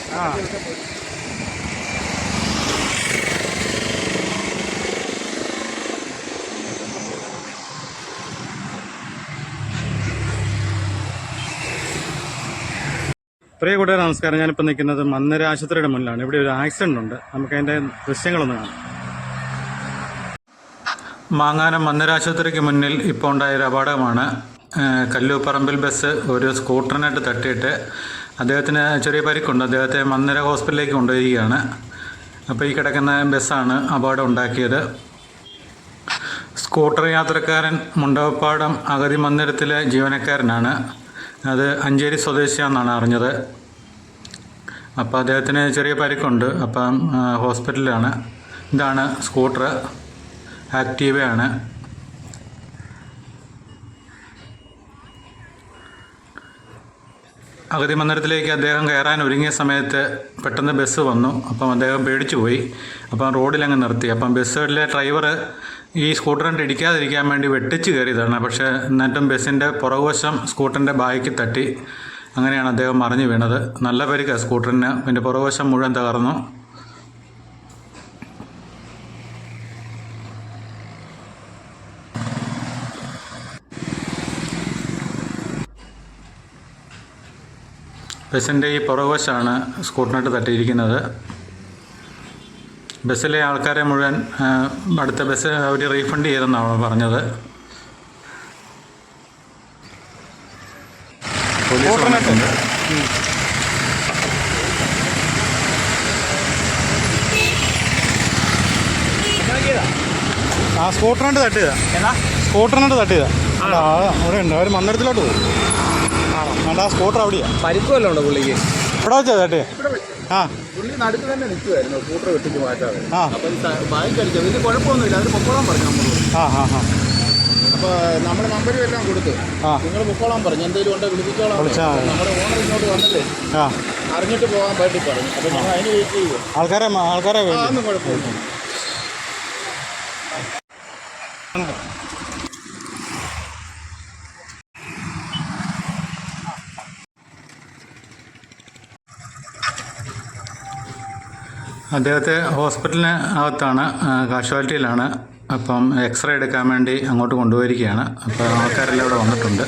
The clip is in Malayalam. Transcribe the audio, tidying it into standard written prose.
പ്രിയ കൂട്ടുകാരെ നമസ്കാരം. ഞാനിപ്പോൾ നിൽക്കുന്നത് മന്നര ആശുപത്രിയുടെ മുന്നിലാണ്. ഇവിടെ ഒരു ആക്സിഡന്റ് ഉണ്ട്. നമുക്ക് അതിൻ്റെ ദൃശ്യങ്ങളൊന്ന് കാണാം. മാങ്ങാനം മന്നര ആശുപത്രിക്ക് മുന്നിൽ ഇപ്പോൾ ഉണ്ടായൊരു അപകടമാണ്. കല്ലൂപ്പറമ്പിൽ ബസ് ഒരു സ്കൂട്ടറിനായിട്ട് തട്ടിയിട്ട് അദ്ദേഹത്തിന് ചെറിയ പരിക്കുണ്ട്. അദ്ദേഹത്തെ മന്നര ഹോസ്പിറ്റലിലേക്ക് കൊണ്ടുവരികയാണ്. അപ്പോൾ ഈ കിടക്കുന്ന ബസ്സാണ് അപകടം ഉണ്ടാക്കിയത്. സ്കൂട്ടർ യാത്രക്കാരൻ മുണ്ടവപ്പാടം അഗതി മന്ദിരത്തിലെ ജീവനക്കാരനാണ്. അത് അഞ്ചേരി സ്വദേശിയാണെന്നാണ് അറിഞ്ഞത്. അപ്പോൾ അദ്ദേഹത്തിന് ചെറിയ പരിക്കുണ്ട്. അപ്പം ഹോസ്പിറ്റലിലാണ്. ഇതാണ് സ്കൂട്ടർ, ആക്റ്റീവയാണ്. അഗതി മന്ദിരത്തിലേക്ക് അദ്ദേഹം കയറാൻ ഒരുങ്ങിയ സമയത്ത് പെട്ടെന്ന് ബസ് വന്നു. അപ്പം അദ്ദേഹം പേടിച്ചു പോയി. അപ്പം റോഡിലങ്ങ് നിർത്തി. അപ്പം ബസ്സിലെ ഡ്രൈവർ ഈ സ്കൂട്ടറിൻ്റെ ഇടിക്കാതിരിക്കാൻ വേണ്ടി വെട്ടിച്ച് കയറിയതാണ്. പക്ഷേ എന്നിട്ടും ബസ്സിൻ്റെ പുറകുവശം സ്കൂട്ടറിൻ്റെ ബായ്ക്ക് തട്ടി. അങ്ങനെയാണ് അദ്ദേഹം മറിഞ്ഞു വീണത്. നല്ല പരിക്കാണ് സ്കൂട്ടറിന്. പിന്നെ പുറകുവശം മുഴുവൻ തകർന്നു. ബസ്സിൻ്റെ ഈ പുറകുവശമാണ് സ്കൂട്ടറിനായിട്ട് തട്ടിയിരിക്കുന്നത്. ബസ്സിലെ ആൾക്കാരെ മുഴുവൻ അടുത്ത ബസ് അവർ റീഫണ്ട് ചെയ്തെന്നാണ് പറഞ്ഞത്. പോലീസ് വന്നിട്ടുണ്ട്. ആ സ്കൂട്ടറിനായിട്ട് തട്ടിയതാ. സ്കൂട്ടറിനായിട്ട് തട്ടിയതാ. അവിടെ ഉണ്ട്. അവർ മന്ദിരത്തിലോട്ട് പോകും. ആണോ? ആ സ്കൂട്ടർ അവിടെയാ. പരിക്കുമല്ലോ ഉണ്ടോ പുള്ളിക്ക്? ഇവിടെ വെച്ചാ തട്ടിയേ? ആ, പുള്ളി നടുക്ക് തന്നെ നിൽക്കുമായിരുന്നു. സ്കൂട്ടർ വെട്ടിച്ച് മാറ്റാതെ. അപ്പം ബൈക്ക് അടിച്ചത് വലിയ കുഴപ്പമൊന്നുമില്ല. അതിന് പൊക്കോളാൻ പറഞ്ഞു നമ്മളോട്. അപ്പോൾ നമ്മുടെ നമ്പരും എല്ലാം കൊടുത്തു. നിങ്ങൾ പൊക്കോളാൻ പറഞ്ഞു. എന്തെങ്കിലും ഉണ്ടോ വിളിപ്പിച്ചോളാം. നമ്മുടെ ഓണർ ഇങ്ങോട്ട് വന്നിട്ട് അറിഞ്ഞിട്ട് പോകാൻ വേണ്ടി പറഞ്ഞു. അപ്പോൾ ഞങ്ങൾ അതിന് വെയിറ്റ് ചെയ്യുക. ആൾക്കാരെ ഒന്നും കുഴപ്പമില്ല. അദ്ദേഹത്തെ ഹോസ്പിറ്റലിന് അകത്താണ്, കാഷ്വാലിറ്റിയിലാണ്. അപ്പം എക്സ്റേ എടുക്കാൻ വേണ്ടി അങ്ങോട്ട് കൊണ്ടുപോയിരിക്കുകയാണ്. അപ്പോൾ ആൾക്കാരെല്ലാം ഇവിടെ വന്നിട്ടുണ്ട്.